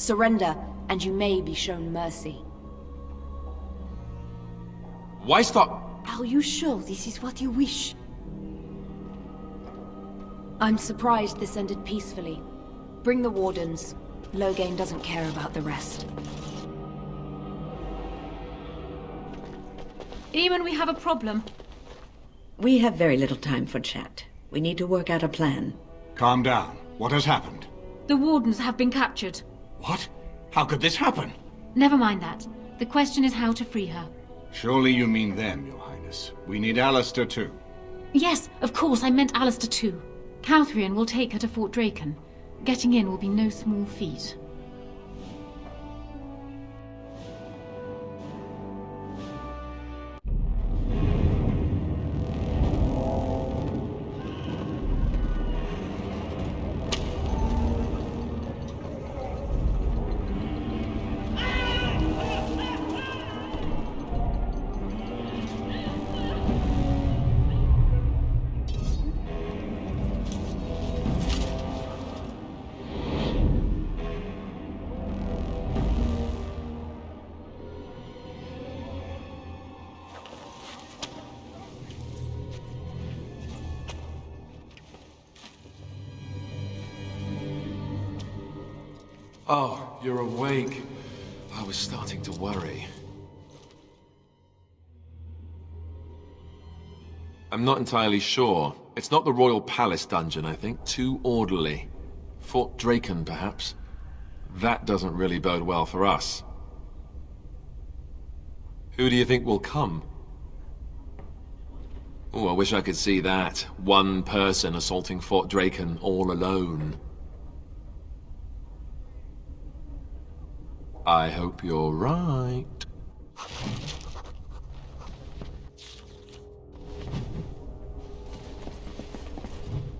Surrender, and you may be shown mercy. Why stop? Are you sure this is what you wish? I'm surprised this ended peacefully. Bring the wardens. Loghain doesn't care about the rest. Eamon, we have a problem. We have very little time for chat. We need to work out a plan. Calm down. What has happened? The wardens have been captured. What? How could this happen? Never mind that. The question is how to free her. Surely you mean them, Your Highness. We need Alistair too. Yes, of course, I meant Alistair too. Couthrian will take her to Fort Draken. Getting in will be no small feat. Oh, you're awake. I was starting to worry. I'm not entirely sure. It's not the Royal Palace dungeon, I think. Too orderly. Fort Draken, perhaps. That doesn't really bode well for us. Who do you think will come? Oh, I wish I could see that. One person assaulting Fort Draken all alone. I hope you're right.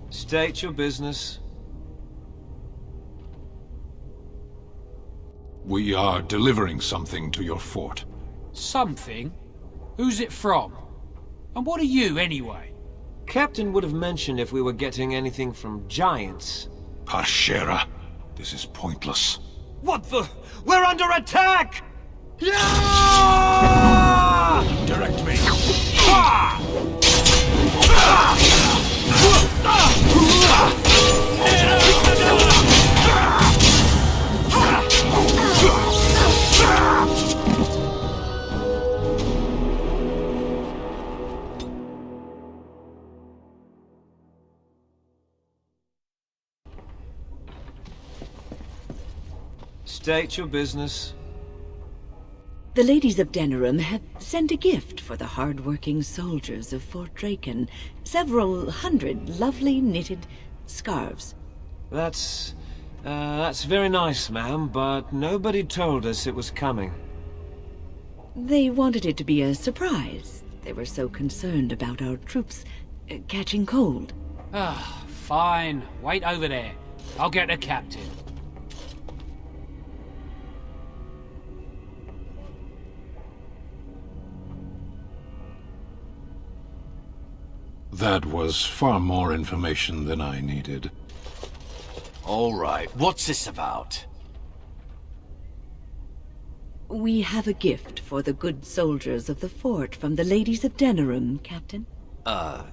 State your business. We are delivering something to your fort. Something? Who's it from? And what are you, anyway? Captain would have mentioned if we were getting anything from giants. Pashera, this is pointless. What the? We're under attack! Direct me. State your business. The ladies of Denerim have sent a gift for the hard-working soldiers of Fort Draken. Several hundred lovely knitted scarves. That's very nice, ma'am, but nobody told us it was coming. They wanted it to be a surprise. They were so concerned about our troops catching cold. Ah, fine. Wait over there. I'll get the captain. That was far more information than I needed. All right, what's this about? We have a gift for the good soldiers of the fort from the ladies of Denerim, Captain. A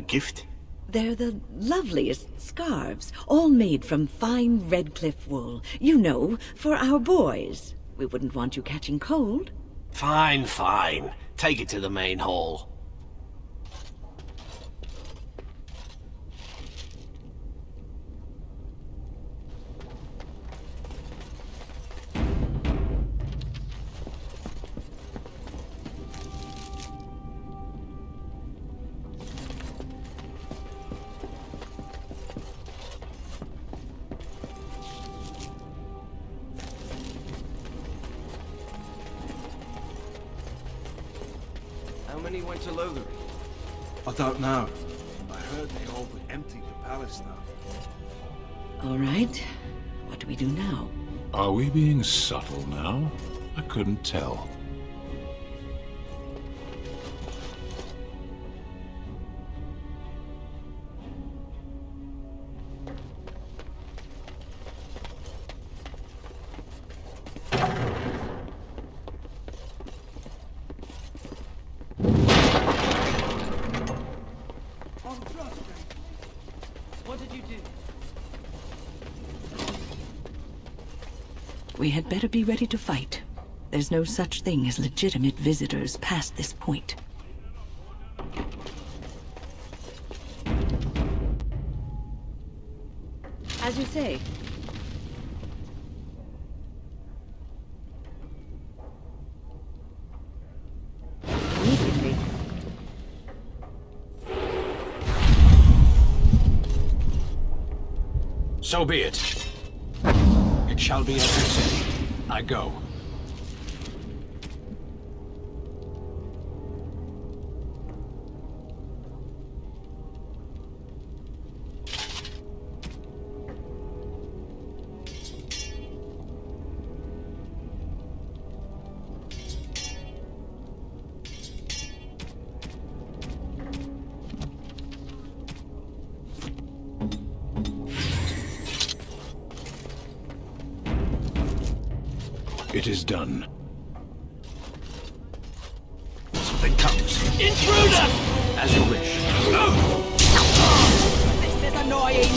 gift? They're the loveliest scarves, all made from fine Redcliffe wool. You know, for our boys. We wouldn't want you catching cold. Fine, fine. Take it to the main hall. How many went to Lothian? I don't know. I heard they all but emptied the palace, though. All right. What do we do now? Are we being subtle now? I couldn't tell. We had better be ready to fight. There's no such thing as legitimate visitors past this point. As you say. Immediately. So be it. It shall be as you say. I go. It is done. Something comes. Intruder! As you wish. This is annoying!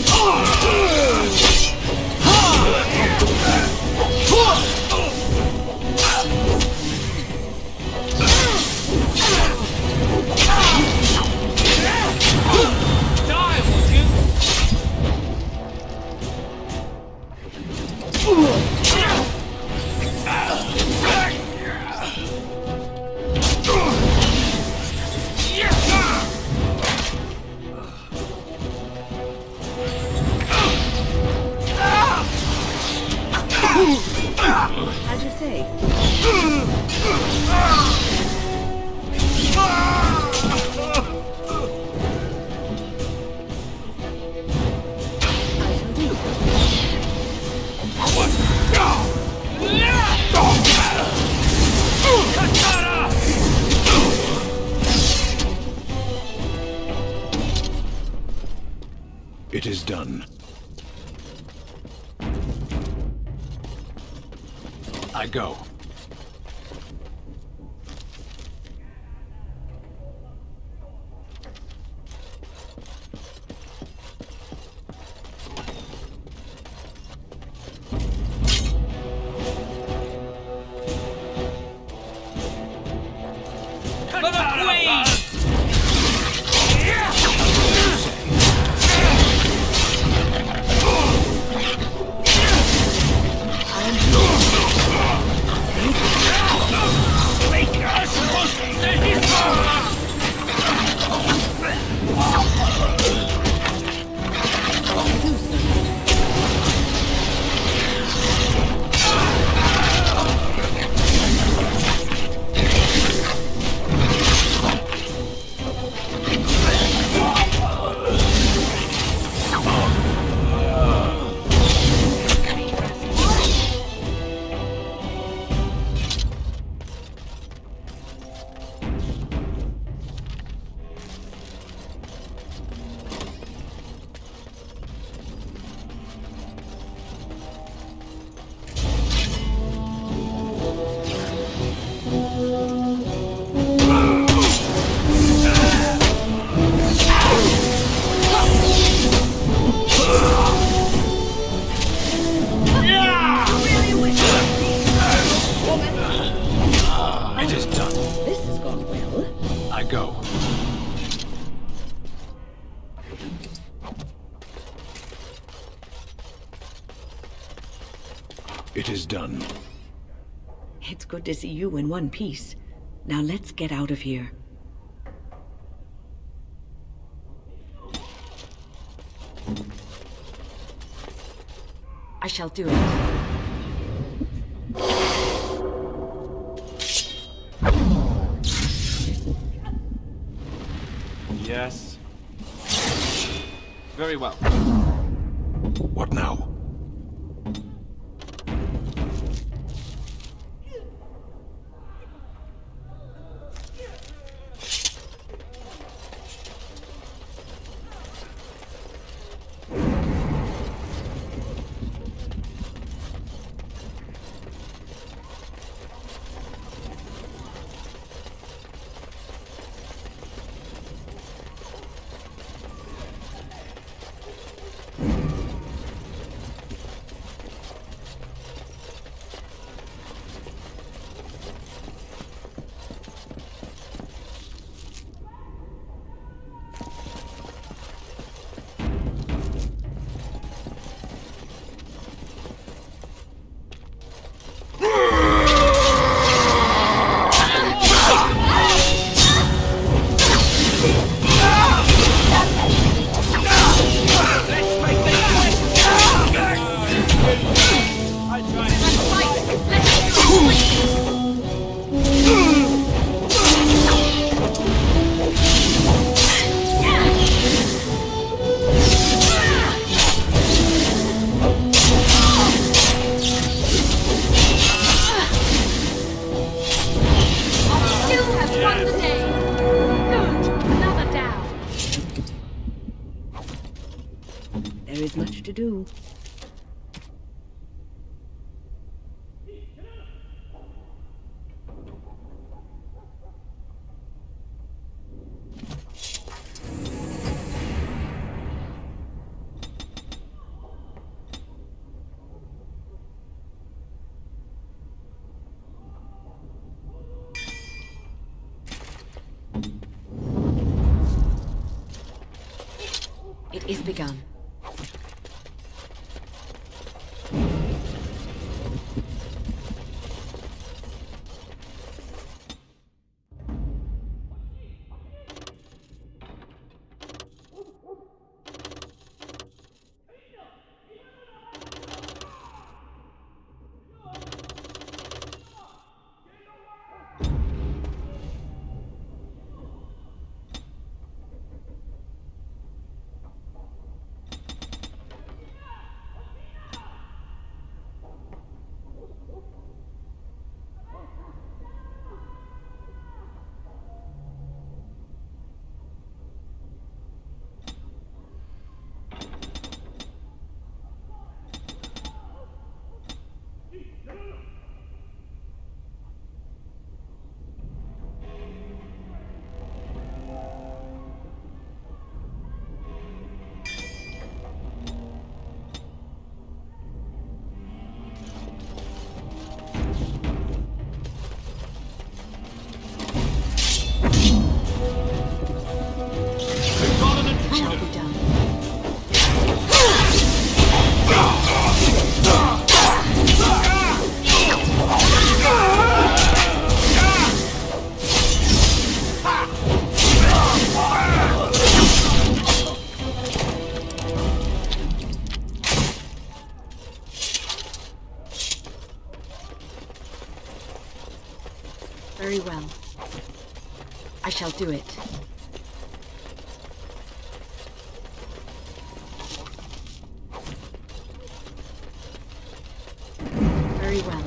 Die, would you? As you say. I shall do It is done. I go. It is done. It's good to see you in one piece. Now let's get out of here. I shall do it. Yes. Very well. What now? There is much to do. It is begun. Very well. I shall do it. Very well.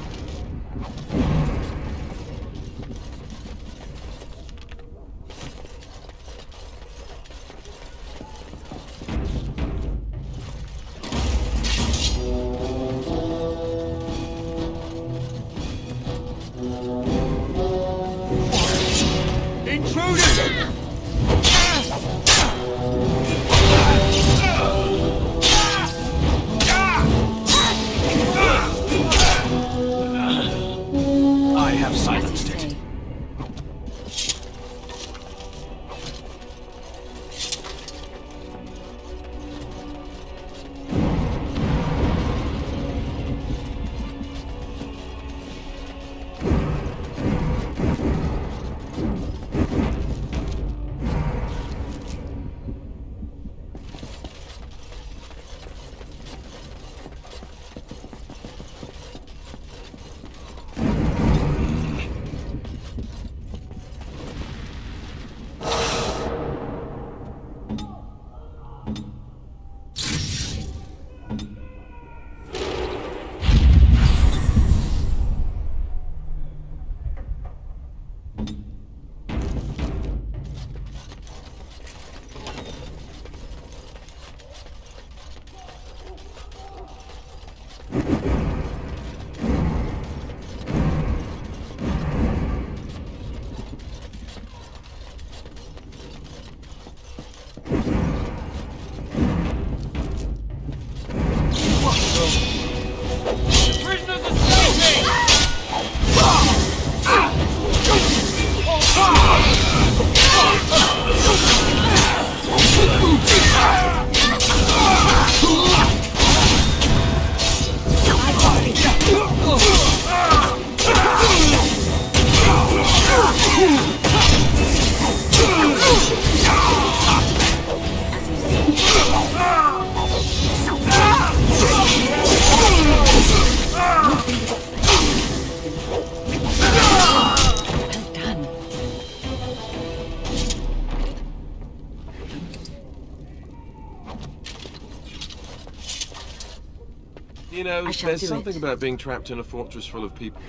You know, there's something about being trapped in a fortress full of people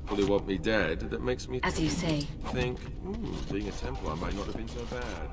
who want me dead that makes me As you say. think, being a Templar might not have been so bad.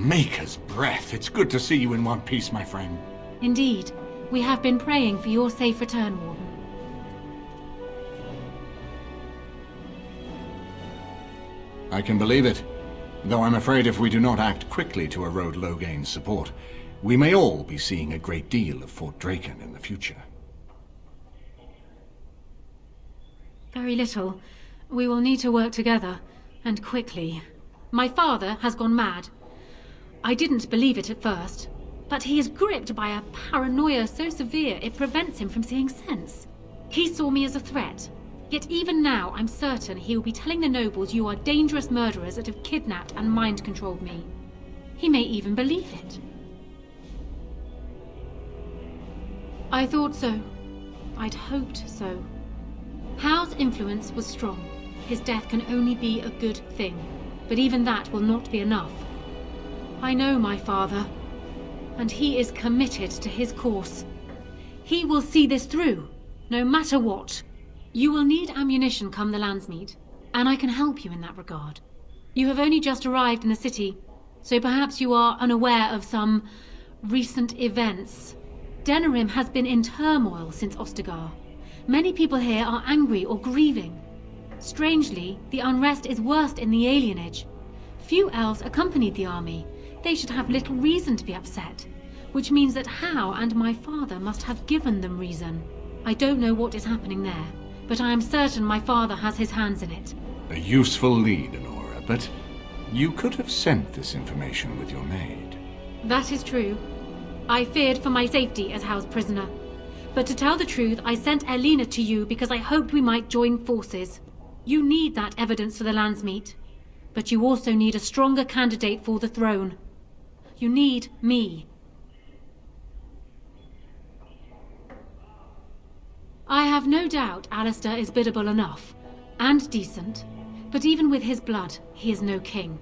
Maker's breath. It's good to see you in one piece, my friend. Indeed. We have been praying for your safe return, Warden. I can believe it. Though I'm afraid if we do not act quickly to erode Logain's support, we may all be seeing a great deal of Fort Draken in the future. Very little. We will need to work together, and quickly. My father has gone mad. I didn't believe it at first, but he is gripped by a paranoia so severe it prevents him from seeing sense. He saw me as a threat. Yet even now, I'm certain he will be telling the nobles you are dangerous murderers that have kidnapped and mind-controlled me. He may even believe it. I thought so. I'd hoped so. Howe's influence was strong. His death can only be a good thing, but even that will not be enough. I know my father, and he is committed to his course. He will see this through, no matter what. You will need ammunition come the Landsmeet, and I can help you in that regard. You have only just arrived in the city, so perhaps you are unaware of some recent events. Denerim has been in turmoil since Ostagar. Many people here are angry or grieving. Strangely, the unrest is worst in the alienage. Few elves accompanied the army. They should have little reason to be upset, which means that Hao and my father must have given them reason. I don't know what is happening there, but I am certain my father has his hands in it. A useful lead, Honora, but you could have sent this information with your maid. That is true. I feared for my safety as Hao's prisoner. But to tell the truth, I sent Elena to you because I hoped we might join forces. You need that evidence for the Landsmeet, but you also need a stronger candidate for the throne. You need me. I have no doubt Alistair is biddable enough, and decent, but even with his blood, he is no king.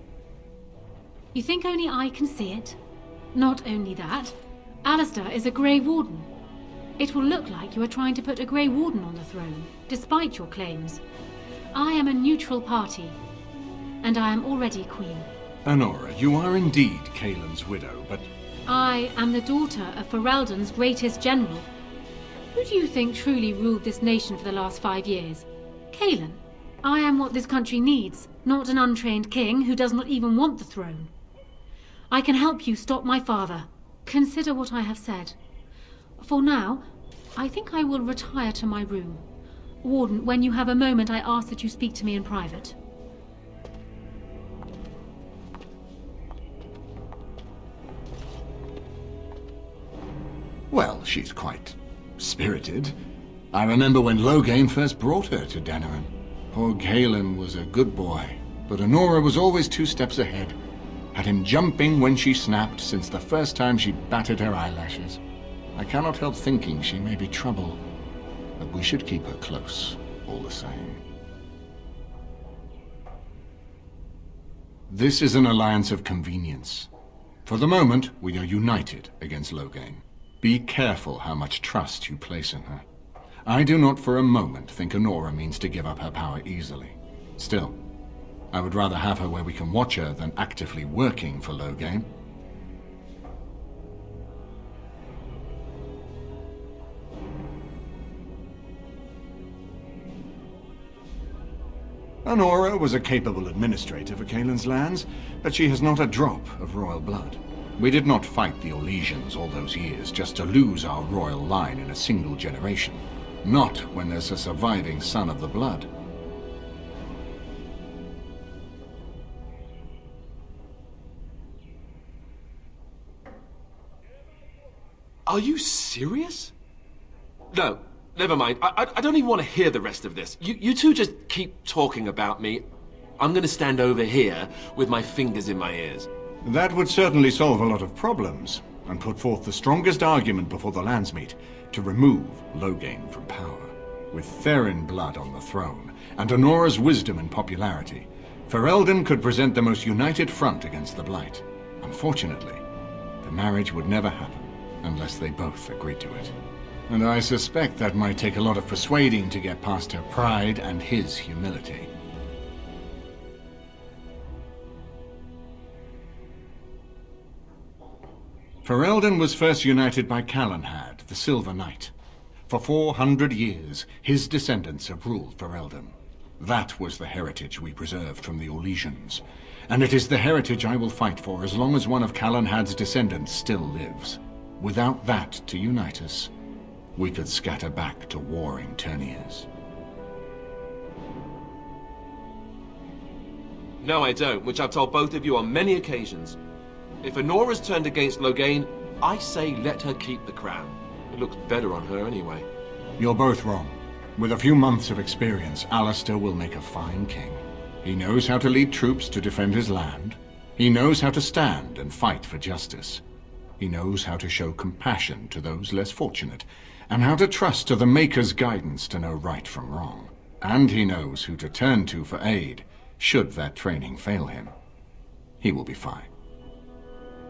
You think only I can see it? Not only that, Alistair is a Grey Warden. It will look like you are trying to put a Grey Warden on the throne, despite your claims. I am a neutral party, and I am already queen. Honora, you are indeed Kaelin's widow, but... I am the daughter of Ferelden's greatest general. Who do you think truly ruled this nation for the last 5 years? Kaelin. I am what this country needs, not an untrained king who does not even want the throne. I can help you stop my father. Consider what I have said. For now, I think I will retire to my room. Warden, when you have a moment, I ask that you speak to me in private. Well, she's quite spirited. I remember when Logain first brought her to Denerim. Poor Kaelin was a good boy, but Honora was always 2 steps ahead. Had him jumping when she snapped since the first time she batted her eyelashes. I cannot help thinking she may be trouble, but we should keep her close, all the same. This is an alliance of convenience. For the moment, we are united against Logain. Be careful how much trust you place in her. I do not for a moment think Honora means to give up her power easily. Still, I would rather have her where we can watch her than actively working for Logain. Honora was a capable administrator for Kaelin's lands, but she has not a drop of royal blood. We did not fight the Orlesians all those years just to lose our royal line in a single generation. Not when there's a surviving son of the blood. Are you serious? No, never mind. I don't even want to hear the rest of this. You two just keep talking about me. I'm gonna stand over here with my fingers in my ears. That would certainly solve a lot of problems, and put forth the strongest argument before the Landsmeet to remove Logain from power. With Therin blood on the throne, and Honora's wisdom and popularity, Ferelden could present the most united front against the Blight. Unfortunately, the marriage would never happen, unless they both agreed to it. And I suspect that might take a lot of persuading to get past her pride and his humility. Ferelden was first united by Calenhad, the Silver Knight. For 400 years, his descendants have ruled Ferelden. That was the heritage we preserved from the Orlesians. And it is the heritage I will fight for as long as one of Calenhad's descendants still lives. Without that to unite us, we could scatter back to warring Terniers. No, I don't, which I've told both of you on many occasions. If Honora's turned against Loghain, I say let her keep the crown. It looks better on her anyway. You're both wrong. With a few months of experience, Alistair will make a fine king. He knows how to lead troops to defend his land. He knows how to stand and fight for justice. He knows how to show compassion to those less fortunate, and how to trust to the Maker's guidance to know right from wrong. And he knows who to turn to for aid, should that training fail him. He will be fine.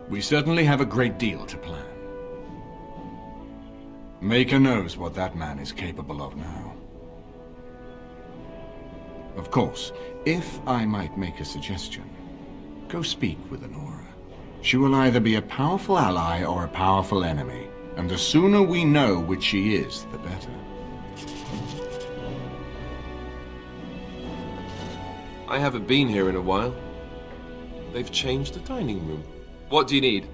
We certainly have a great deal to plan. Maker knows what that man is capable of now. Of course, if I might make a suggestion, go speak with Honora. She will either be a powerful ally or a powerful enemy, and the sooner we know which she is, the better. I haven't been here in a while. They've changed the dining room. What do you need?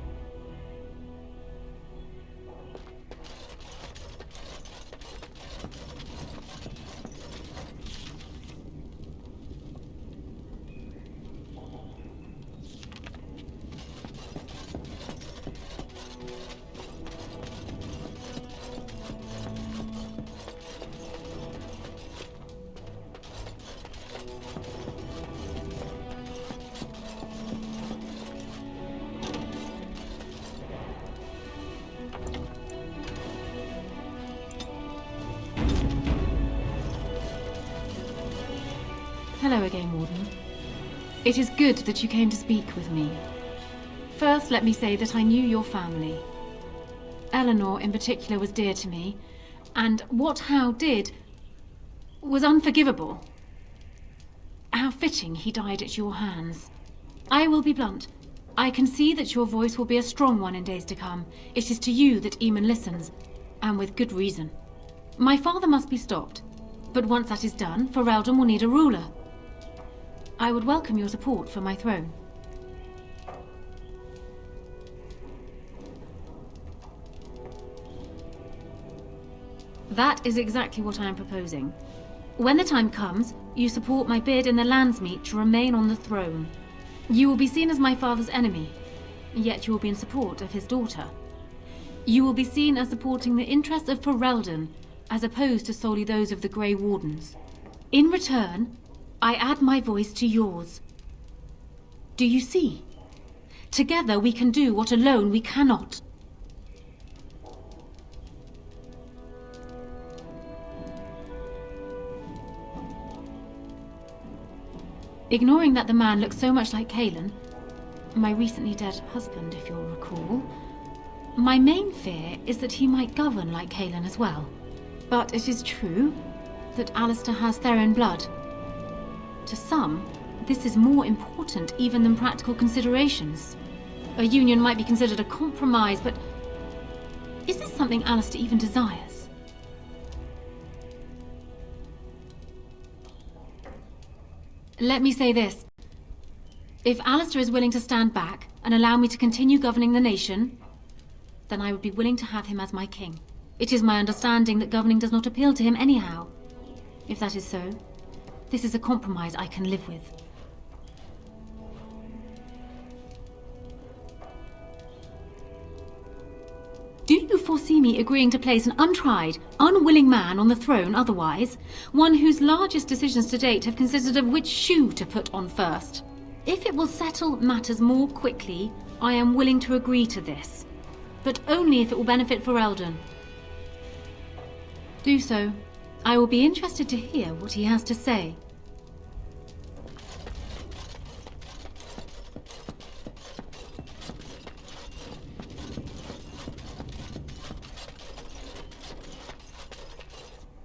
Hello again, Warden. It is good that you came to speak with me. First, let me say that I knew your family. Eleanor, in particular, was dear to me, and what Hal did was unforgivable. How fitting he died at your hands. I will be blunt. I can see that your voice will be a strong one in days to come. It is to you that Eamon listens, and with good reason. My father must be stopped, but once that is done, Ferelden will need a ruler. I would welcome your support for my throne. That is exactly what I am proposing. When the time comes, you support my bid in the Landsmeet to remain on the throne. You will be seen as my father's enemy, yet you will be in support of his daughter. You will be seen as supporting the interests of Ferelden, as opposed to solely those of the Grey Wardens. In return, I add my voice to yours. Do you see? Together we can do what alone we cannot. Ignoring that the man looks so much like Cailan, my recently dead husband, if you'll recall, my main fear is that he might govern like Cailan as well. But it is true that Alistair has Therin blood. To some, this is more important even than practical considerations. A union might be considered a compromise, but is this something Alistair even desires? Let me say this. If Alistair is willing to stand back and allow me to continue governing the nation, then I would be willing to have him as my king. It is my understanding that governing does not appeal to him anyhow. If that is so, this is a compromise I can live with. Do you foresee me agreeing to place an untried, unwilling man on the throne otherwise? One whose largest decisions to date have consisted of which shoe to put on first? If it will settle matters more quickly, I am willing to agree to this. But only if it will benefit Ferelden. Do so. I will be interested to hear what he has to say.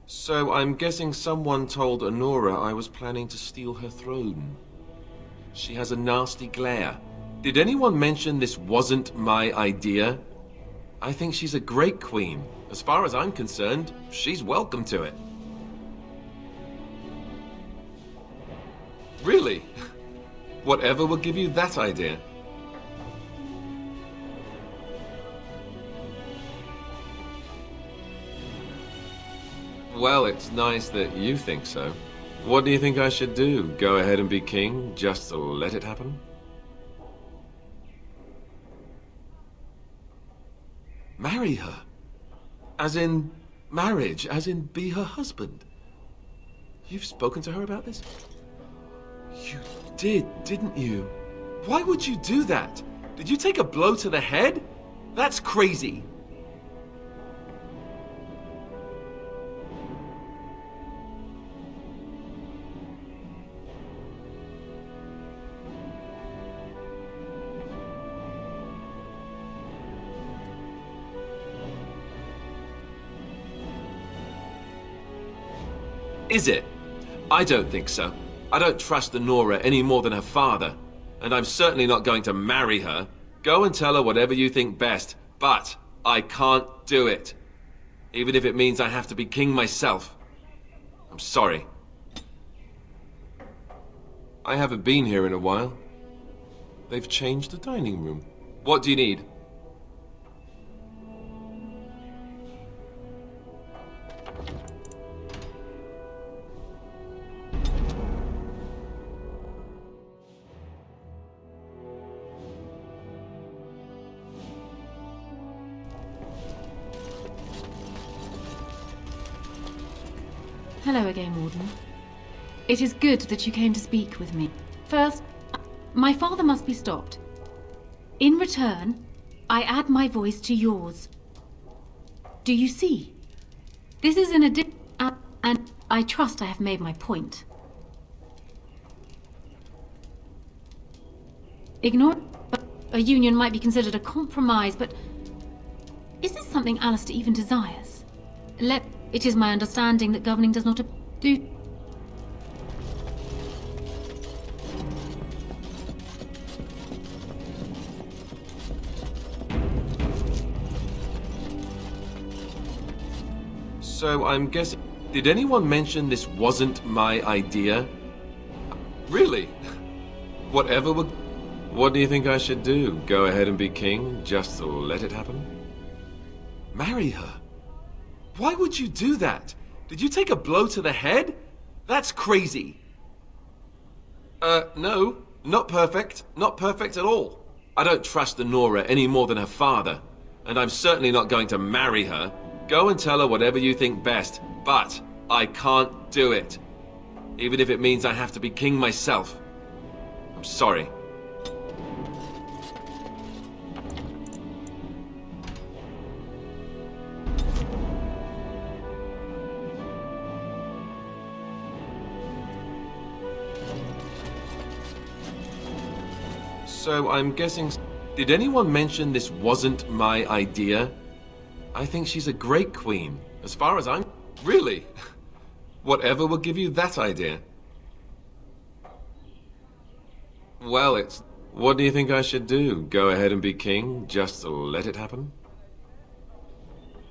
So I'm guessing someone told Honora I was planning to steal her throne. She has a nasty glare. Did anyone mention this wasn't my idea? I think she's a great queen. As far as I'm concerned, she's welcome to it. Really? Whatever will give you that idea? Well, it's nice that you think so. What do you think I should do? Go ahead and be king, just to let it happen? Marry her? As in marriage, as in be her husband? You've spoken to her about this? You did, didn't you? Why would you do that? Did you take a blow to the head? That's crazy. Is it? I don't think so. I don't trust Honora any more than her father. And I'm certainly not going to marry her. Go and tell her whatever you think best. But I can't do it. Even if it means I have to be king myself. I'm sorry. I haven't been here in a while. They've changed the dining room. What do you need? Hello again, Warden. It is good that you came to speak with me. First, my father must be stopped. In return, I add my voice to yours. Do you see? This is an addition, and I trust I have made my point. Ignore a union might be considered a compromise, but is this something Alistair even desires? It is my understanding that governing does not do. So I'm guessing... Did anyone mention this wasn't my idea? Really? Whatever would... What do you think I should do? Go ahead and be king, just to let it happen? Marry her? Why would you do that? Did you take a blow to the head? That's crazy. No. Not perfect. Not perfect at all. I don't trust Honora any more than her father. And I'm certainly not going to marry her. Go and tell her whatever you think best. But I can't do it. Even if it means I have to be king myself. I'm sorry. So I'm guessing... Did anyone mention this wasn't my idea? I think she's a great queen. As far as I'm... Really? Whatever will give you that idea? Well, it's... What do you think I should do? Go ahead and be king, just to let it happen?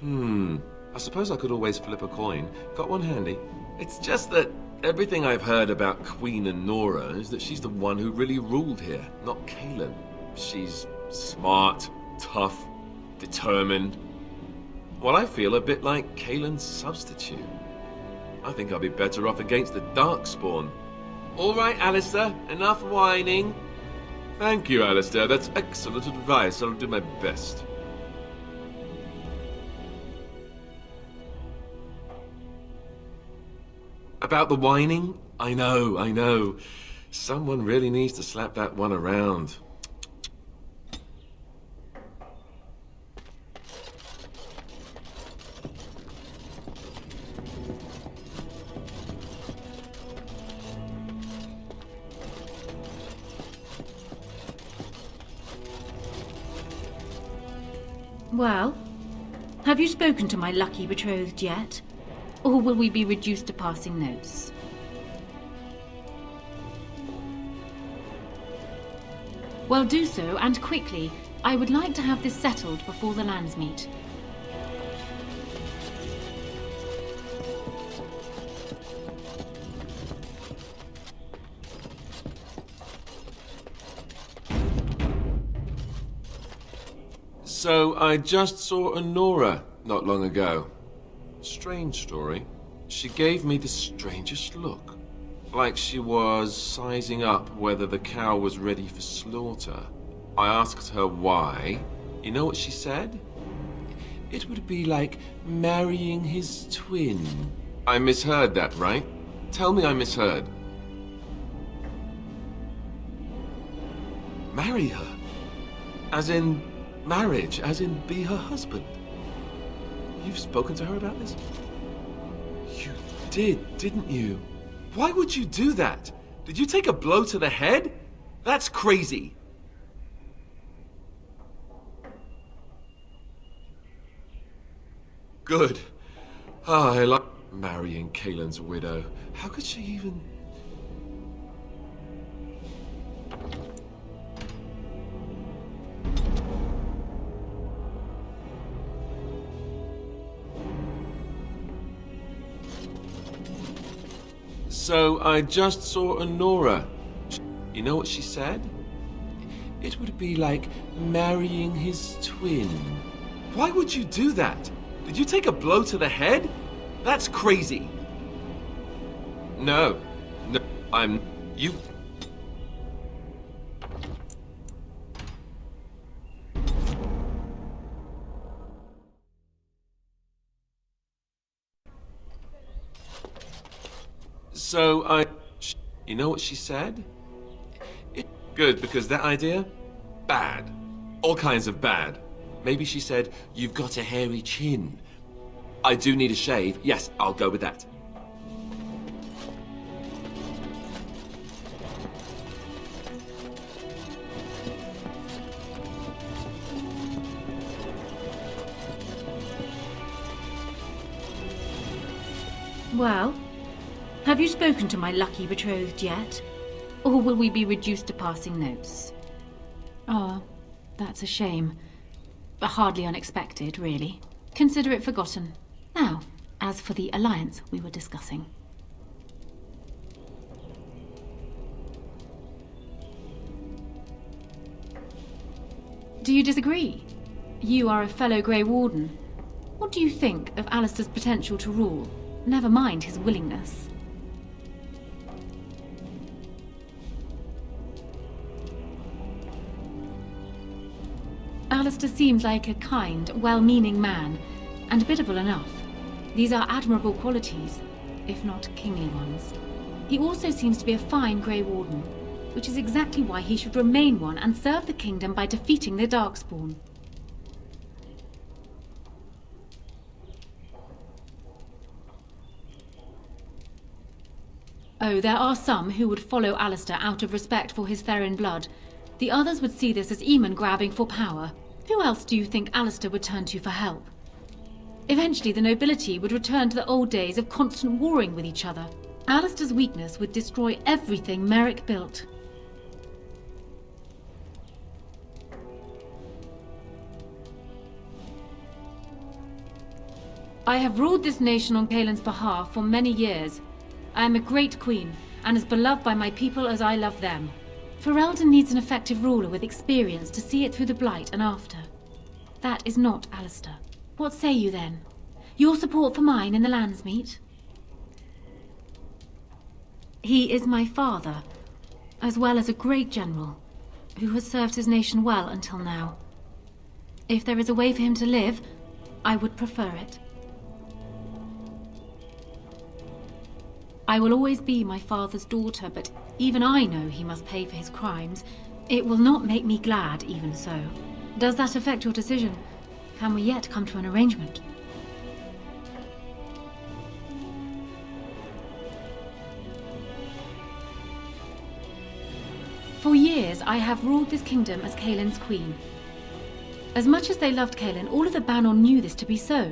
I suppose I could always flip a coin. Got one handy. It's just that everything I've heard about Queen Honora is that she's the one who really ruled here, not Cailan. She's smart, tough, determined. Well, I feel a bit like Cailan's substitute. I think I'll be better off against the Darkspawn. All right, Alistair, enough whining. Thank you, Alistair. That's excellent advice. I'll do my best. About the whining? I know. Someone really needs to slap that one around. Well, have you spoken to my lucky betrothed yet? Or will we be reduced to passing notes? Well, do so, and quickly. I would like to have this settled before the lands meet. So, I just saw Honora not long ago. Strange story. She gave me the strangest look. Like she was sizing up whether the cow was ready for slaughter. I asked her why. You know what she said? It would be like marrying his twin. I misheard that, right? Tell me I misheard. Marry her? As in marriage, as in be her husband? You've spoken to her about this? You did, didn't you? Why would you do that? Did you take a blow to the head? That's crazy. Good. Ah, I like marrying Kaelin's widow. How could she even... So, I just saw Honora. You know what she said? It would be like marrying his twin. Why would you do that? Did you take a blow to the head? That's crazy. No. No, you... So, you know what she said? Good, because that idea? Bad. All kinds of bad. Maybe she said, you've got a hairy chin. I do need a shave. Yes, I'll go with that. Well, have you spoken to my lucky betrothed yet? Or will we be reduced to passing notes? Oh, that's a shame. But hardly unexpected, really. Consider it forgotten. Now, as for the alliance we were discussing. Do you disagree? You are a fellow Grey Warden. What do you think of Alistair's potential to rule? Never mind his willingness. Alistair seems like a kind, well-meaning man, and biddable enough. These are admirable qualities, if not kingly ones. He also seems to be a fine Grey Warden, which is exactly why he should remain one and serve the kingdom by defeating the Darkspawn. Oh, there are some who would follow Alistair out of respect for his Therin blood. The others would see this as Eamon grabbing for power. Who else do you think Alistair would turn to for help? Eventually, the nobility would return to the old days of constant warring with each other. Alistair's weakness would destroy everything Merrick built. I have ruled this nation on Kaelin's behalf for many years. I am a great queen, and as beloved by my people as I love them. Ferelden needs an effective ruler with experience to see it through the Blight and after. That is not Alistair. What say you then? Your support for mine in the Landsmeet? He is my father, as well as a great general, who has served his nation well until now. If there is a way for him to live, I would prefer it. I will always be my father's daughter, but even I know he must pay for his crimes. It will not make me glad, even so. Does that affect your decision? Can we yet come to an arrangement? For years, I have ruled this kingdom as Kaelin's queen. As much as they loved Kaelin, all of the Banon knew this to be so.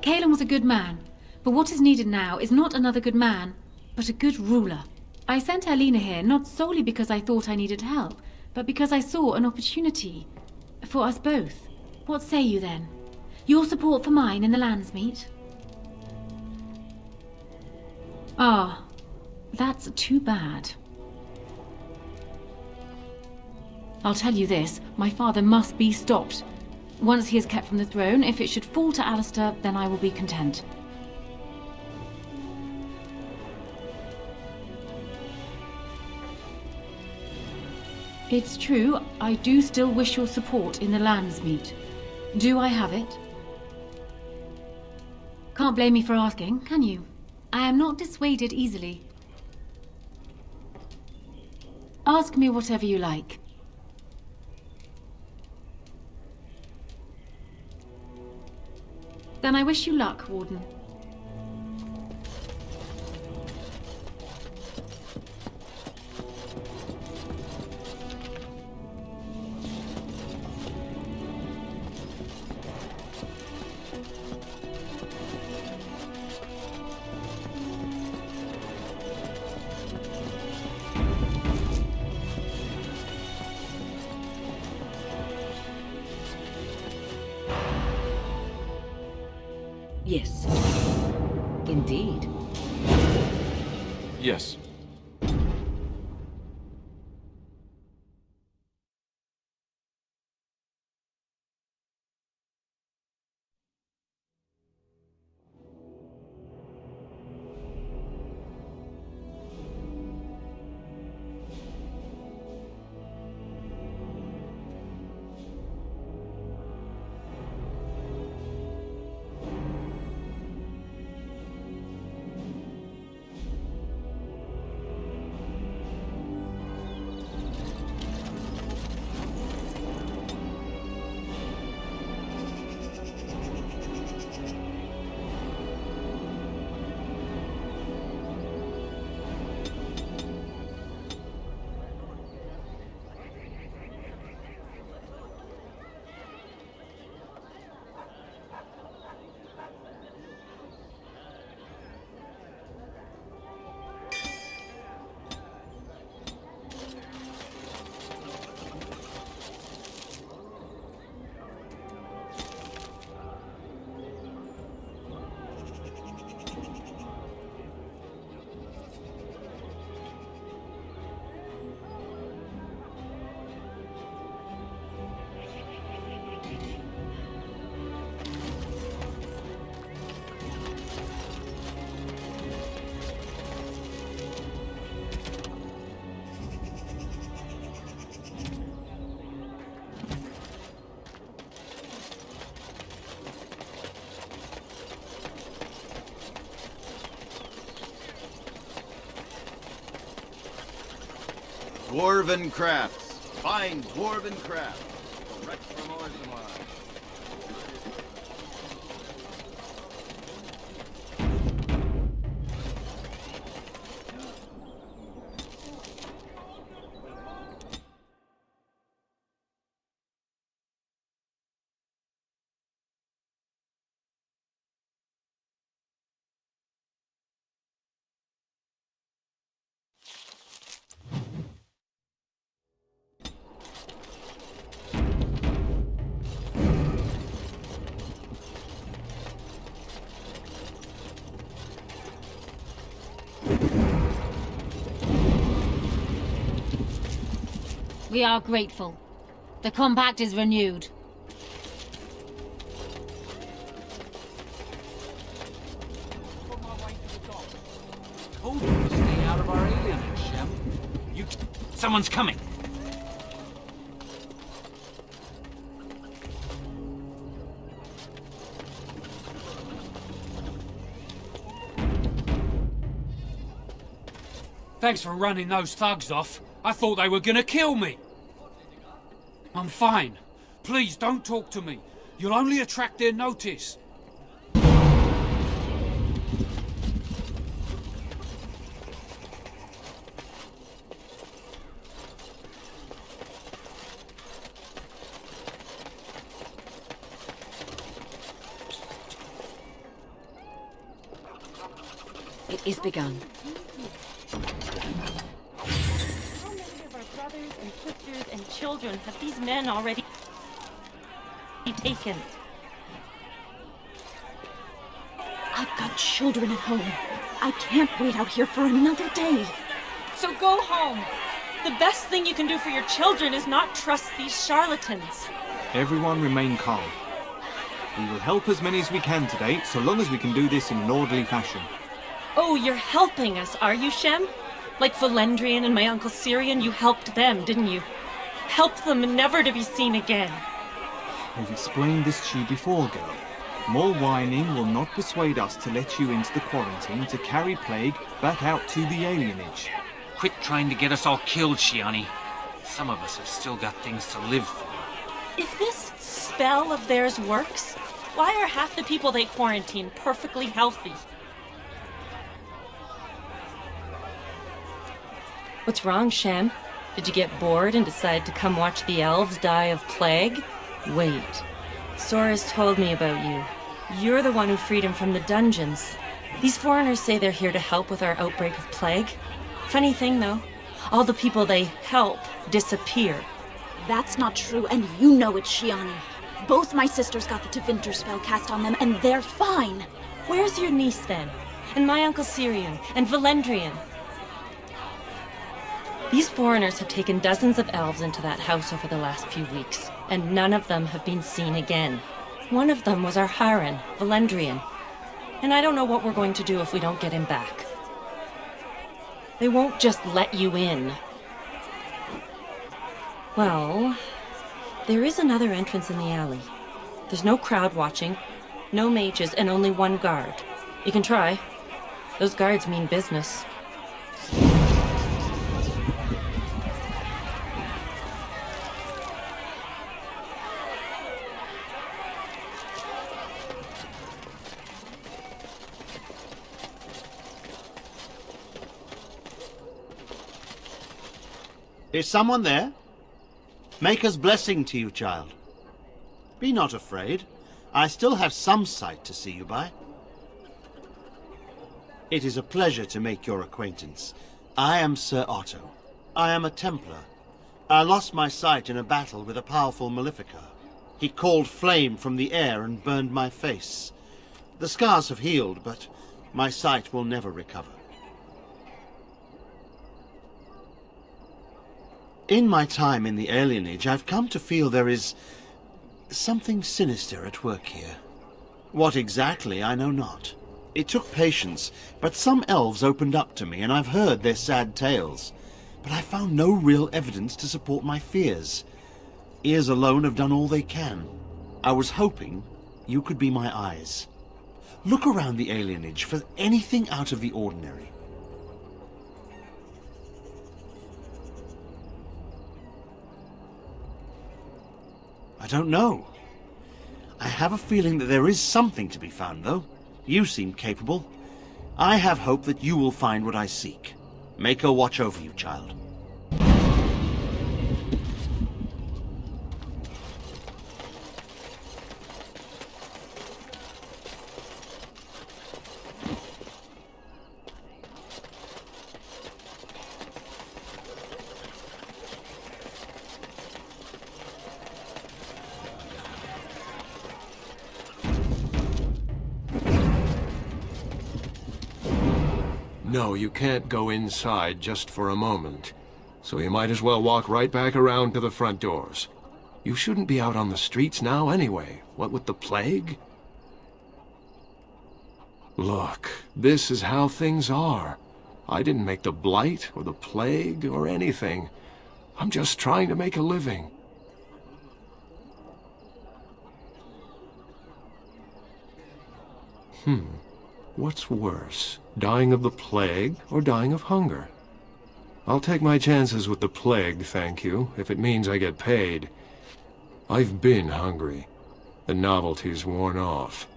Kaelin was a good man, but what is needed now is not another good man, but a good ruler. I sent Alina here not solely because I thought I needed help, but because I saw an opportunity for us both. What say you then? Your support for mine in the Landsmeet? Ah, that's too bad. I'll tell you this, my father must be stopped. Once he is kept from the throne, if it should fall to Alistair, then I will be content. It's true, I do still wish your support in the Landsmeet. Do I have it? Can't blame me for asking, can you? I am not dissuaded easily. Ask me whatever you like. Then I wish you luck, Warden. Yes. Indeed. Yes. Dwarven crafts. Fine dwarven crafts. Direct from Orzammar. We are grateful. The compact is renewed. Told you to stay out of our alienage, Shem. Someone's coming! Thanks for running those thugs off. I thought they were gonna kill me. I'm fine. Please don't talk to me. You'll only attract their notice. It is begun. How many of our brothers mothers and sisters and children have these men already taken? I've got children at home. I can't wait out here for another day. So go home. The best thing you can do for your children is not trust these charlatans. Everyone remain calm. We will help as many as we can today, so long as we can do this in an orderly fashion. Oh, you're helping us, are you, Shem? Like Valendrian and my Uncle Syrian, you helped them, didn't you? Helped them never to be seen again. We've explained this to you before, girl. More whining will not persuade us to let you into the quarantine to carry plague back out to the alienage. Quit trying to get us all killed, Shiani. Some of us have still got things to live for. If this spell of theirs works, why are half the people they quarantine perfectly healthy? What's wrong, Shem? Did you get bored and decide to come watch the elves die of plague? Wait. Sora's told me about you. You're the one who freed him from the dungeons. These foreigners say they're here to help with our outbreak of plague. Funny thing, though, all the people they help disappear. That's not true, and you know it, Shiani. Both my sisters got the Tevinter spell cast on them, and they're fine. Where's your niece, then? And my Uncle Syrian? And Valendrian? These foreigners have taken dozens of elves into that house over the last few weeks, and none of them have been seen again. One of them was our Haran, Valendrian. And I don't know what we're going to do if we don't get him back. They won't just let you in. Well, there is another entrance in the alley. There's no crowd watching, no mages, and only one guard. You can try. Those guards mean business. Is someone there? Maker's blessing to you, child. Be not afraid. I still have some sight to see you by. It is a pleasure to make your acquaintance. I am Sir Otto. I am a Templar. I lost my sight in a battle with a powerful Maleficar. He called flame from the air and burned my face. The scars have healed, but my sight will never recover. In my time in the alienage, I've come to feel there is something sinister at work here. What exactly, I know not. It took patience, but some elves opened up to me, and I've heard their sad tales. But I found no real evidence to support my fears. Ears alone have done all they can. I was hoping you could be my eyes. Look around the alienage for anything out of the ordinary. I don't know. I have a feeling that there is something to be found, though. You seem capable. I have hope that you will find what I seek. Maker watch over you, child. No, you can't go inside just for a moment. So you might as well walk right back around to the front doors. You shouldn't be out on the streets now anyway. What with the plague? Look, this is how things are. I didn't make the blight or the plague or anything. I'm just trying to make a living. What's worse, dying of the plague or dying of hunger? I'll take my chances with the plague, thank you, if it means I get paid. I've been hungry. The novelty's worn off.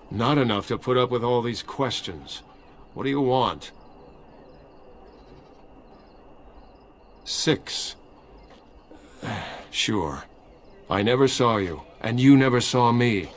Not enough to put up with all these questions. What do you want? 6. Sure. I never saw you, and you never saw me.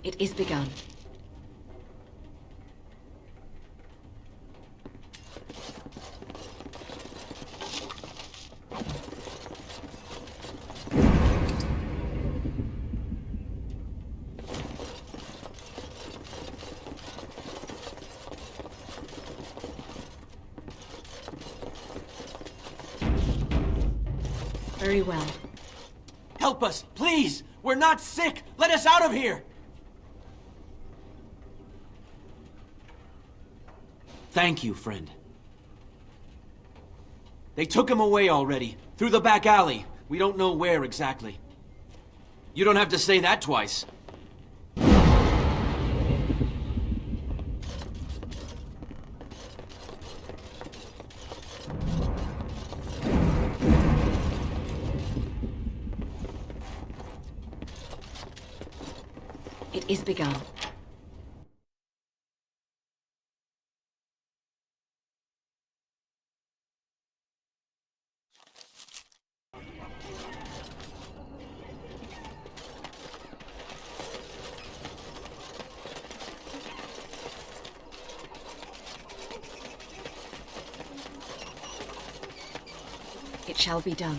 It is begun. Very well. Help us, please! We're not sick! Let us out of here! Thank you, friend. They took him away already, through the back alley. We don't know where exactly. You don't have to say that twice. It is begun. It shall be done.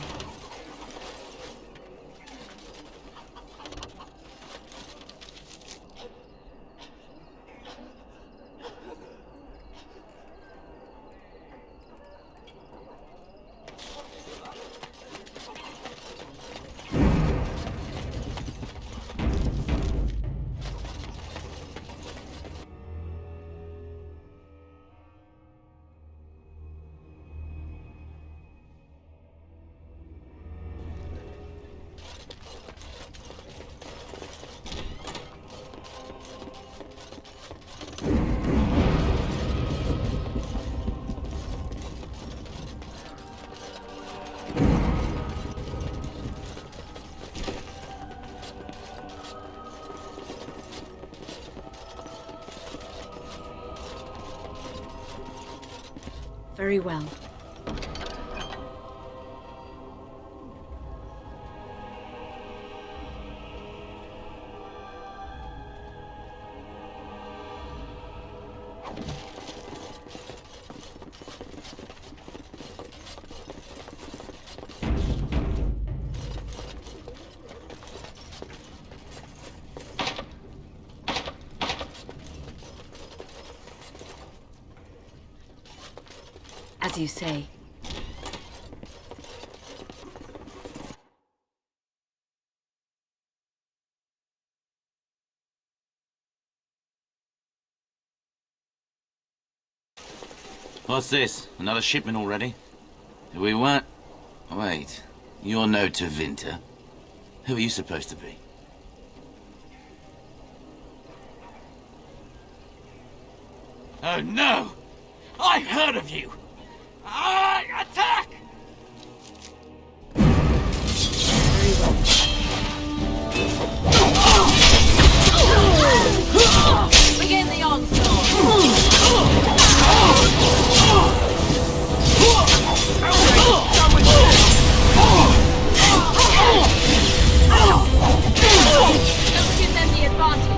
Very well. As you say. What's this? Another shipment already? We weren't... Wait, you're no Tevinter. Who are you supposed to be? Oh no! I've heard of you! Attack! Begin the onslaught! Don't give them the advantage.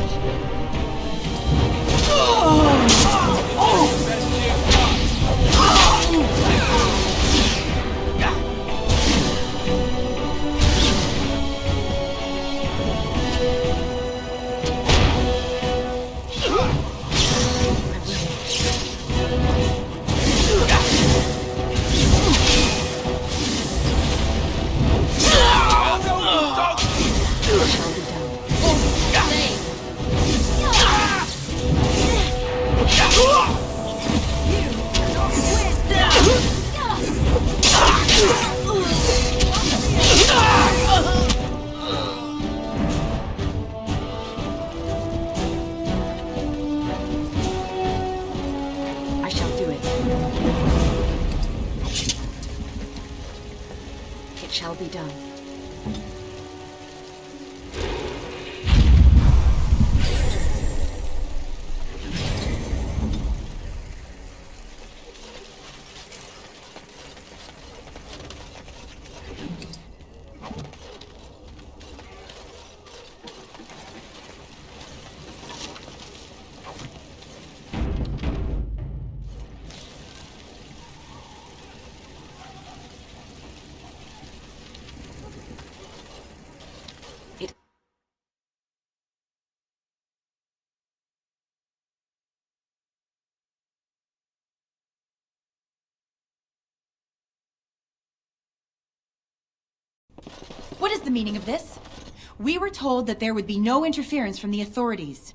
I shall do it. It shall be done. the meaning of this. We were told that there would be no interference from the authorities.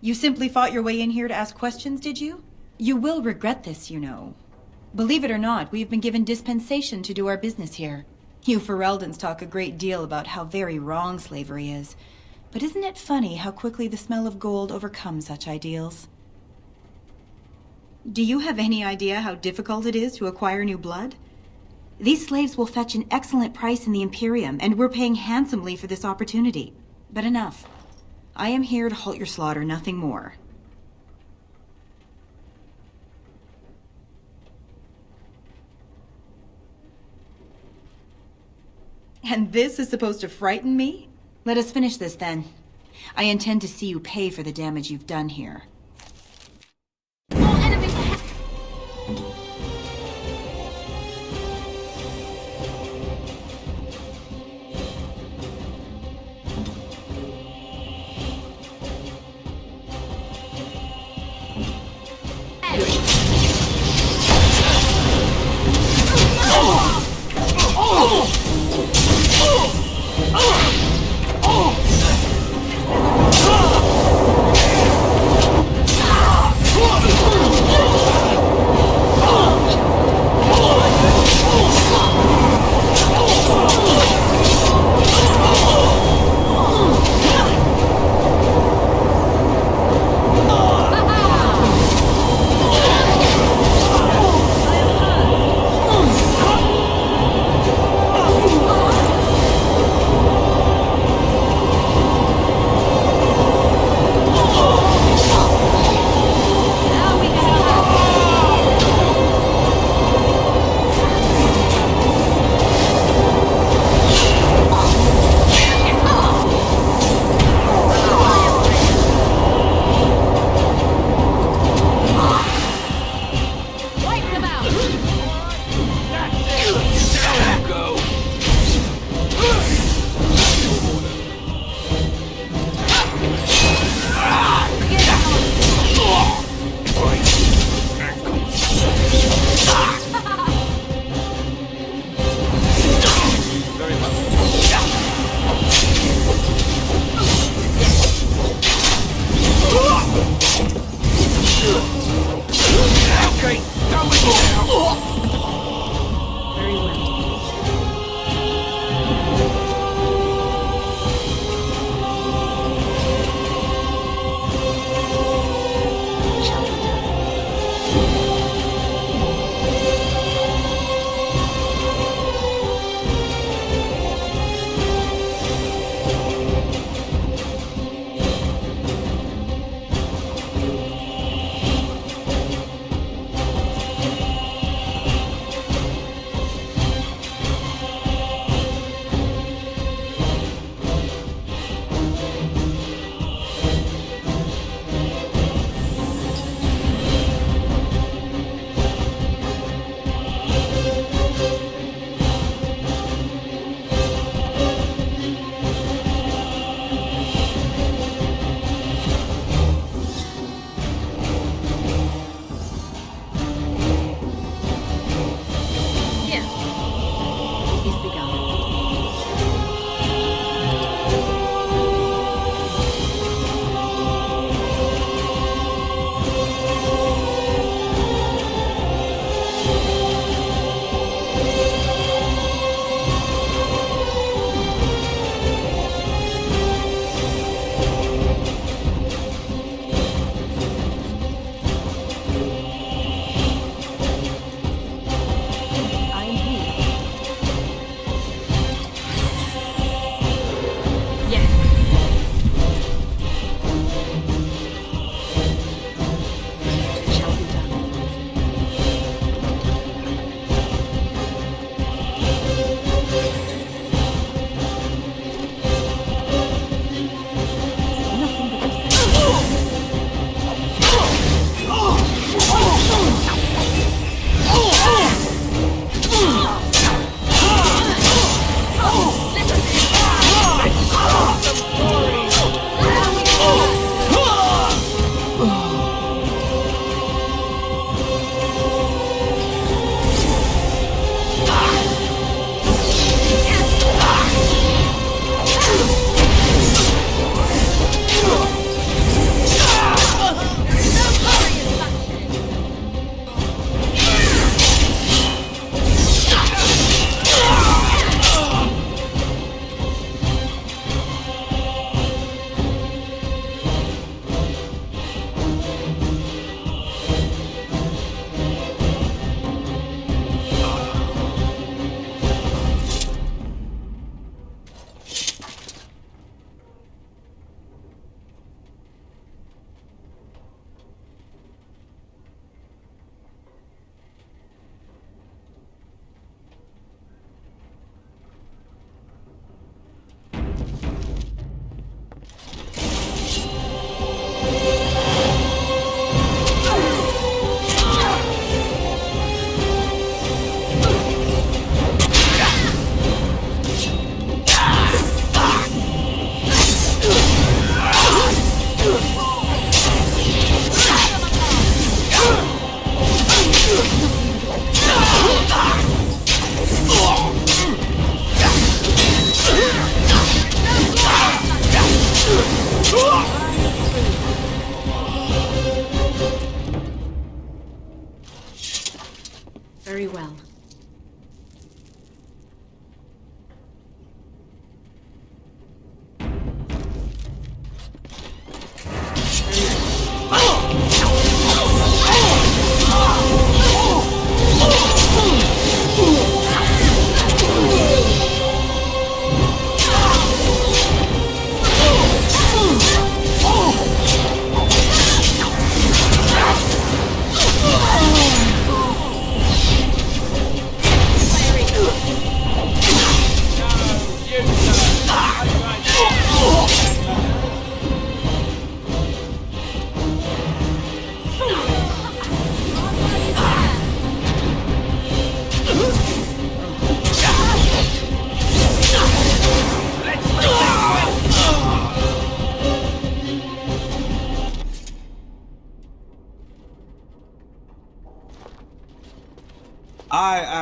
You simply fought your way in here to ask questions, did you? You will regret this, you know. Believe it or not, we've been given dispensation to do our business here. You Fereldans talk a great deal about how very wrong slavery is. But isn't it funny how quickly the smell of gold overcomes such ideals? Do you have any idea how difficult it is to acquire new blood? These slaves will fetch an excellent price in the Imperium, and we're paying handsomely for this opportunity. But enough. I am here to halt your slaughter, nothing more. And this is supposed to frighten me? Let us finish this then. I intend to see you pay for the damage you've done here.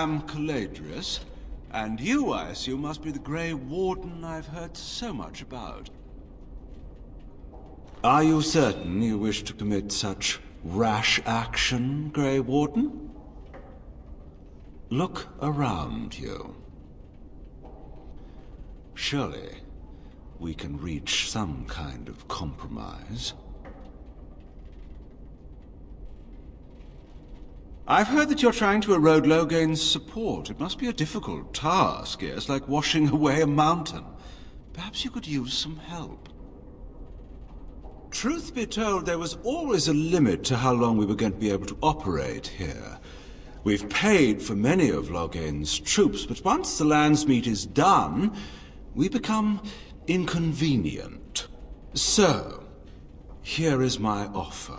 am Caladrius, and you, I assume, must be the Grey Warden I've heard so much about. Are you certain you wish to commit such rash action, Grey Warden? Look around you. Surely, we can reach some kind of compromise. I've heard that you're trying to erode Logain's support. It must be a difficult task, yes, like washing away a mountain. Perhaps you could use some help. Truth be told, there was always a limit to how long we were going to be able to operate here. We've paid for many of Logain's troops, but once the Landsmeet is done, we become inconvenient. So, here is my offer.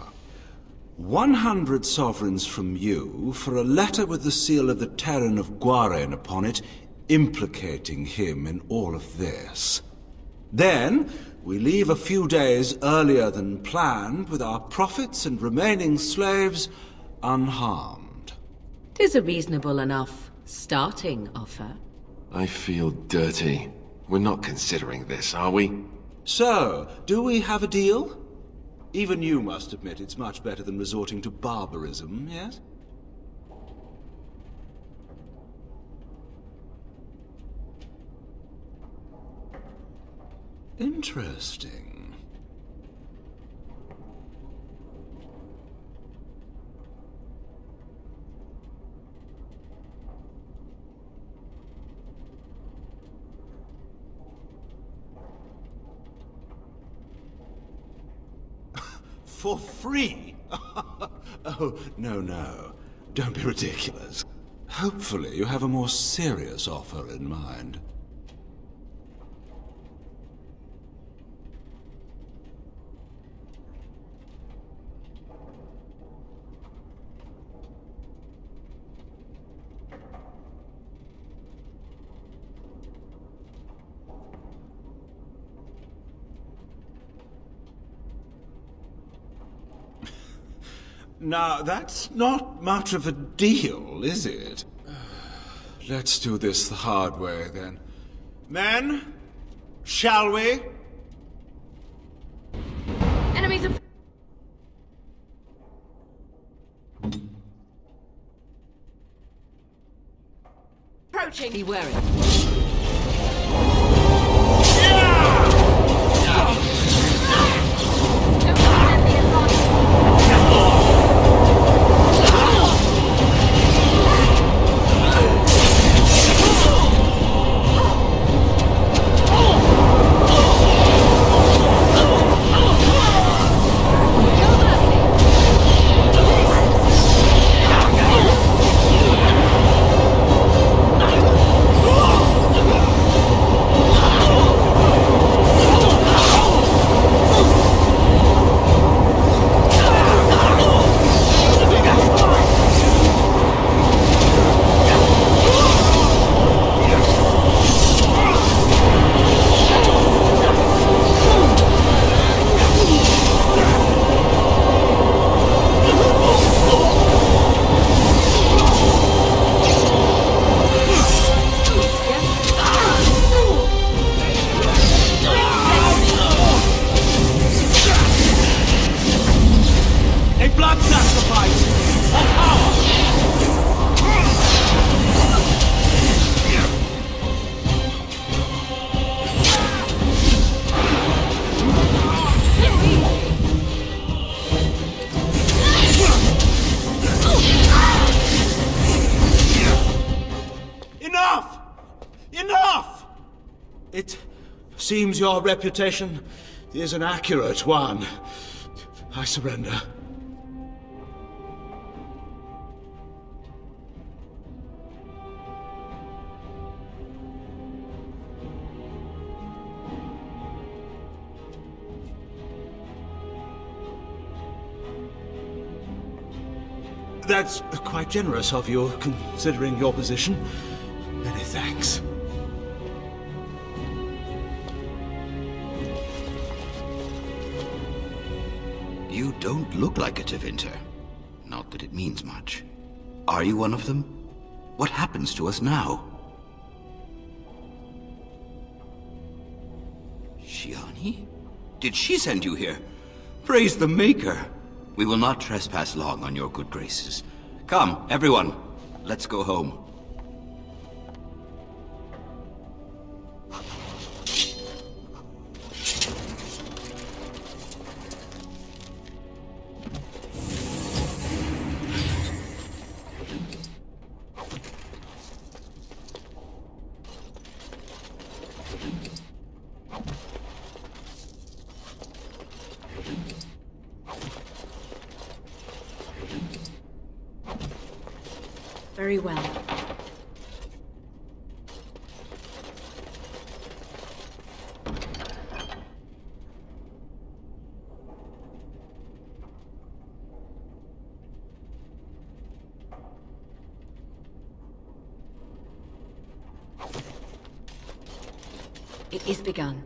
100 sovereigns from you for a letter with the seal of the Terran of Guaren upon it, implicating him in all of this. Then, we leave a few days earlier than planned, with our profits and remaining slaves unharmed. 'Tis a reasonable enough starting offer. I feel dirty. We're not considering this, are we? So, do we have a deal? Even you must admit it's much better than resorting to barbarism, yes? Interesting. For free? Oh, no. Don't be ridiculous. Hopefully you have a more serious offer in mind. Now, that's not much of a deal, is it? Let's do this the hard way, then. Men, shall we? Enemies approaching. Be wary. It seems your reputation is an accurate one. I surrender. That's quite generous of you, considering your position. Many thanks. You don't look like a Tevinter. Not that it means much. Are you one of them? What happens to us now? Shiani? Did she send you here? Praise the Maker! We will not trespass long on your good graces. Come, everyone, let's go home. Very well. It is begun.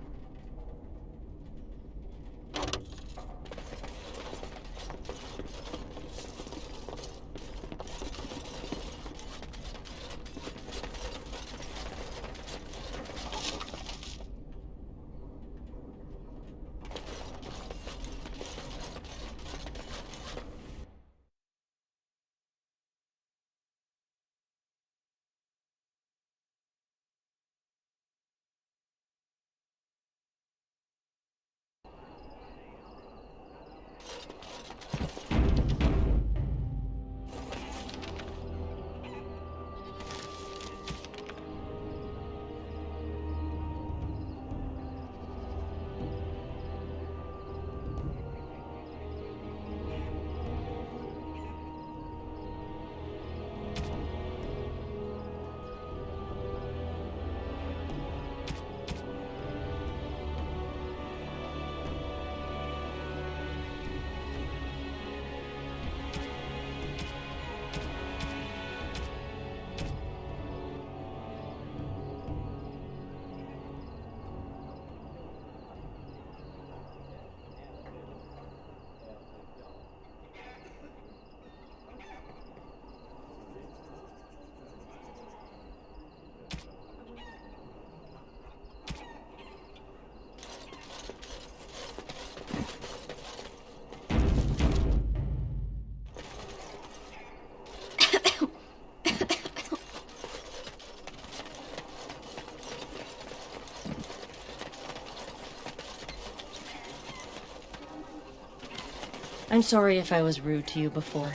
I'm sorry if I was rude to you before.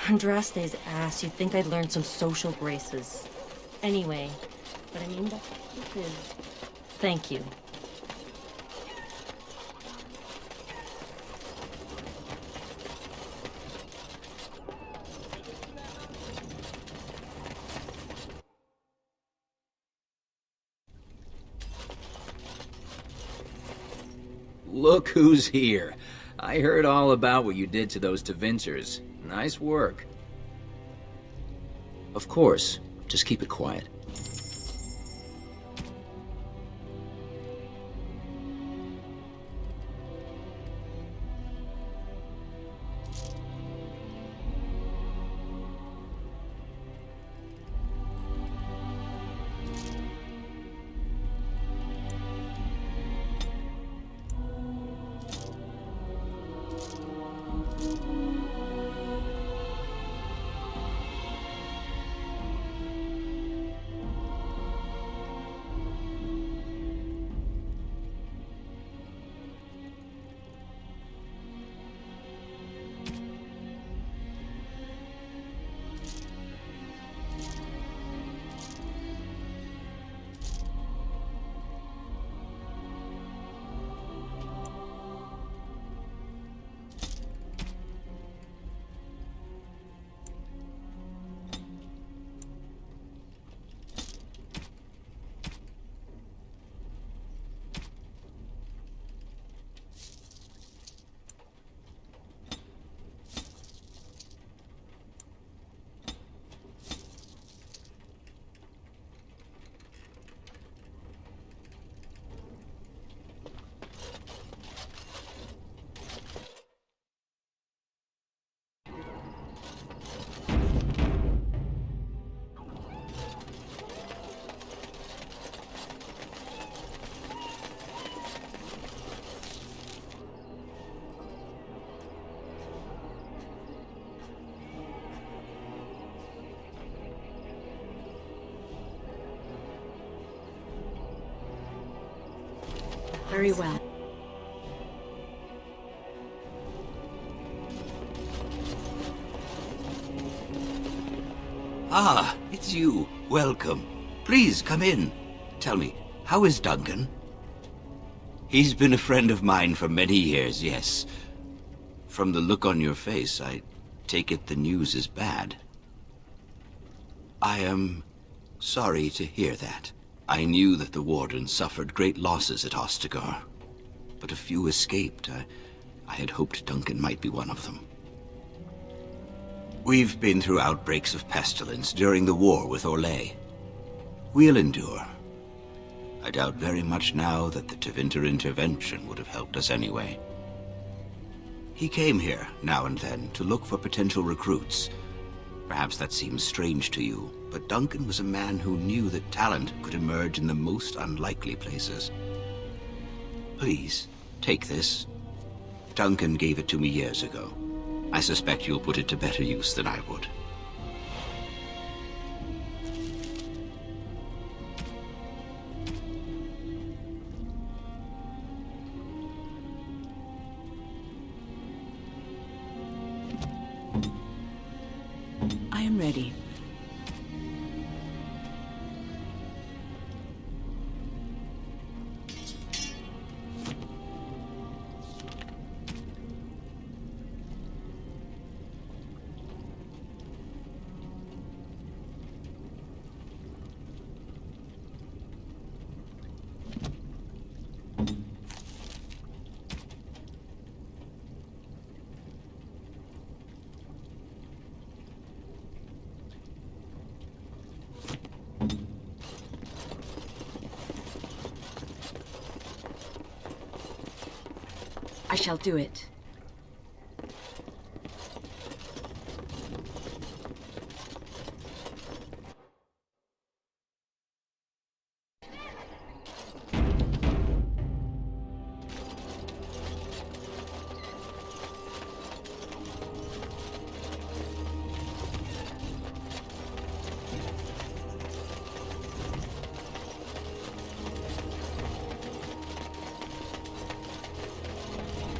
Andraste's ass, you'd think I'd learned some social graces. Anyway, but I mean, this is... Thank you. Look who's here. I heard all about what you did to those Tevinters. Nice work. Of course, just keep it quiet. Very well. Ah, it's you. Welcome. Please, come in. Tell me, how is Duncan? He's been a friend of mine for many years, yes. From the look on your face, I take it the news is bad. I am sorry to hear that. I knew that the Warden suffered great losses at Ostagar, but a few escaped. I had hoped Duncan might be one of them. We've been through outbreaks of pestilence during the war with Orlais. We'll endure. I doubt very much now that the Tevinter intervention would have helped us anyway. He came here, now and then, to look for potential recruits. Perhaps that seems strange to you, but Duncan was a man who knew that talent could emerge in the most unlikely places. Please, take this. Duncan gave it to me years ago. I suspect you'll put it to better use than I would. I am ready. I shall do it.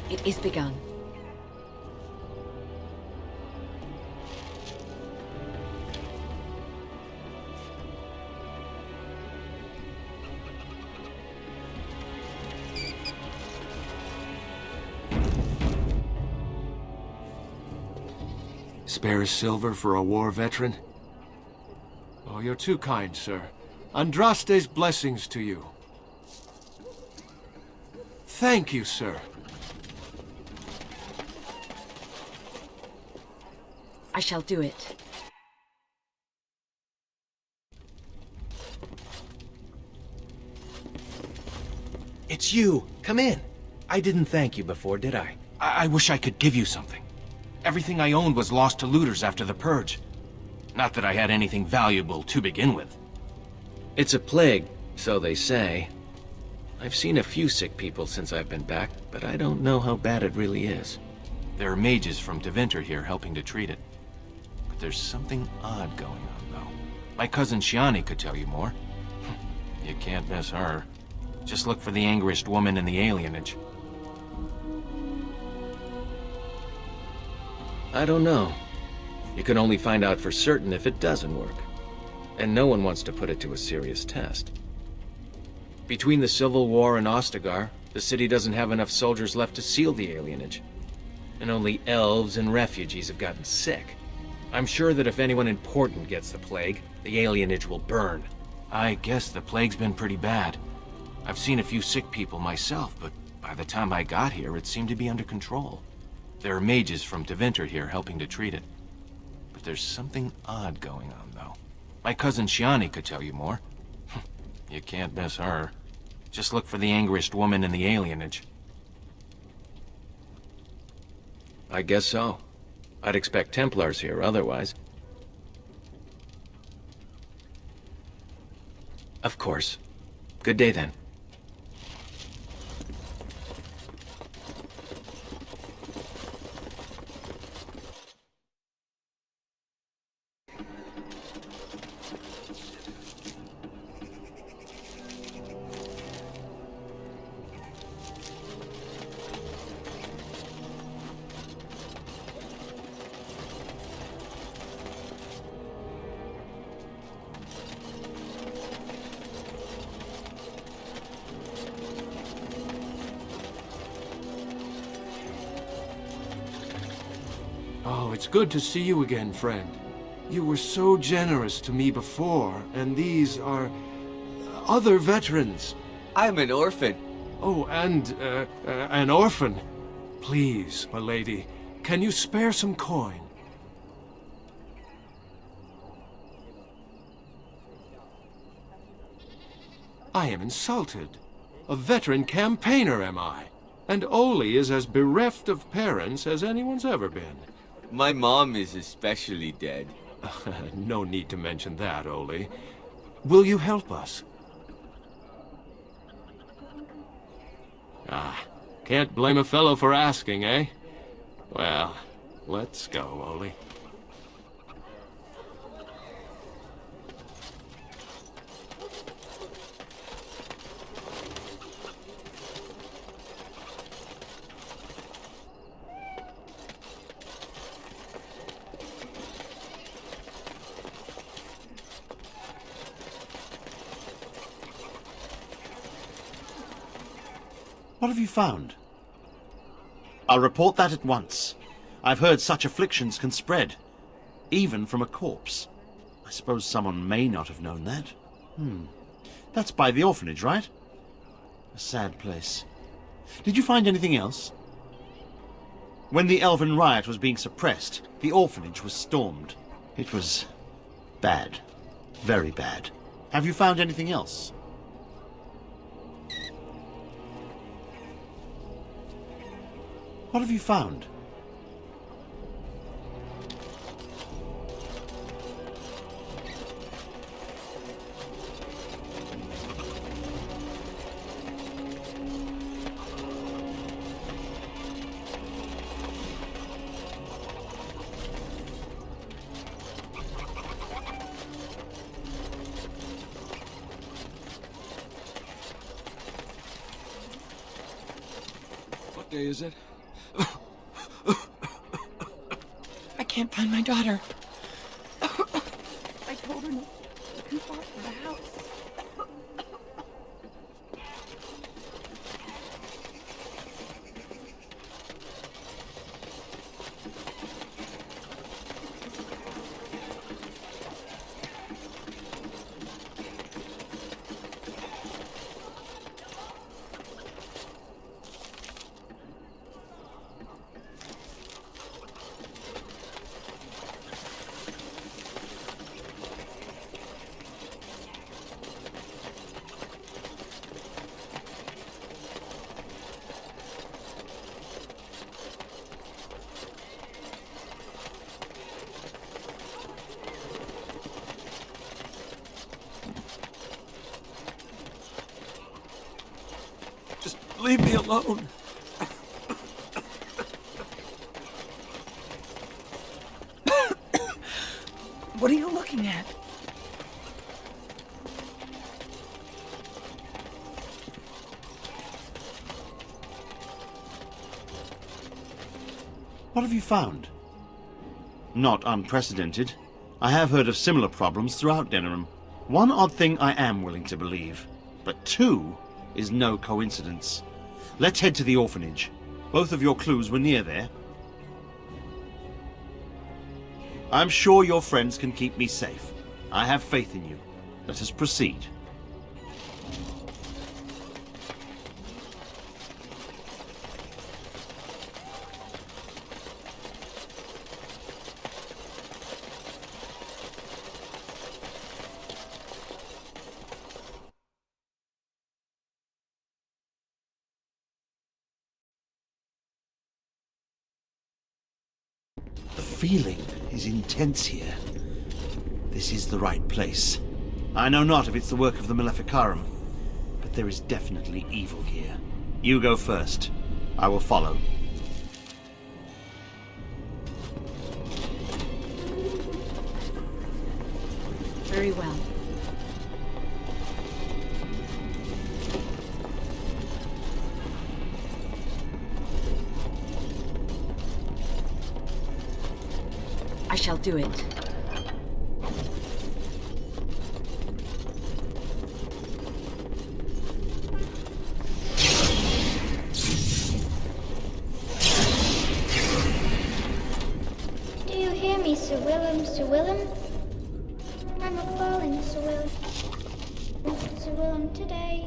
It is begun. Spare a silver for a war veteran? Oh, you're too kind, sir. Andraste's blessings to you. Thank you, sir. I shall do it. It's you. Come in. I didn't thank you before, did I? I wish I could give you something. Everything I owned was lost to looters after the Purge. Not that I had anything valuable to begin with. It's a plague, so they say. I've seen a few sick people since I've been back, but I don't know how bad it really is. There are mages from Tevinter here helping to treat it. But there's something odd going on, though. My cousin Shiani could tell you more. You can't miss her. Just look for the angriest woman in the alienage. I don't know. You can only find out for certain if it doesn't work. And no one wants to put it to a serious test. Between the Civil War and Ostagar, the city doesn't have enough soldiers left to seal the alienage. And only elves and refugees have gotten sick. I'm sure that if anyone important gets the plague, the alienage will burn. I guess the plague's been pretty bad. I've seen a few sick people myself, but by the time I got here, it seemed to be under control. There are mages from Tevinter here helping to treat it. But there's something odd going on, though. My cousin Shiani could tell you more. You can't miss her. Just look for the angriest woman in the alienage. I guess so. I'd expect Templars here otherwise. Of course. Good day then. it's good to see you again, friend. You were so generous to me before, and these are other veterans. I'm an orphan. Oh, and an orphan. Please, my lady, can you spare some coin? I am insulted. A veteran campaigner, am I? And Oli is as bereft of parents as anyone's ever been. My mom is especially dead. No need to mention that, Oli. Will you help us? Ah, can't blame a fellow for asking, eh? Well, let's go, Oli. What have you found? I'll report that at once. I've heard such afflictions can spread, even from a corpse. I suppose someone may not have known that. That's by the orphanage, right? A sad place. Did you find anything else? When the Elven riot was being suppressed, the orphanage was stormed. It was bad. Very bad. Have you found anything else? What have you found? What day is it? I can't find my daughter. I told her not too far from the house. Leave me alone. What are you looking at? What have you found? Not unprecedented. I have heard of similar problems throughout Denerim. One odd thing I am willing to believe, but two is no coincidence. Let's head to the orphanage. Both of your clues were near there. I'm sure your friends can keep me safe. I have faith in you. Let us proceed. The feeling is intense here. This is the right place. I know not if it's the work of the Maleficarum, but there is definitely evil here. You go first. I will follow. Very well. I shall do it. Sir Willem. I'm a falling Sir Willem. Sir Willem today.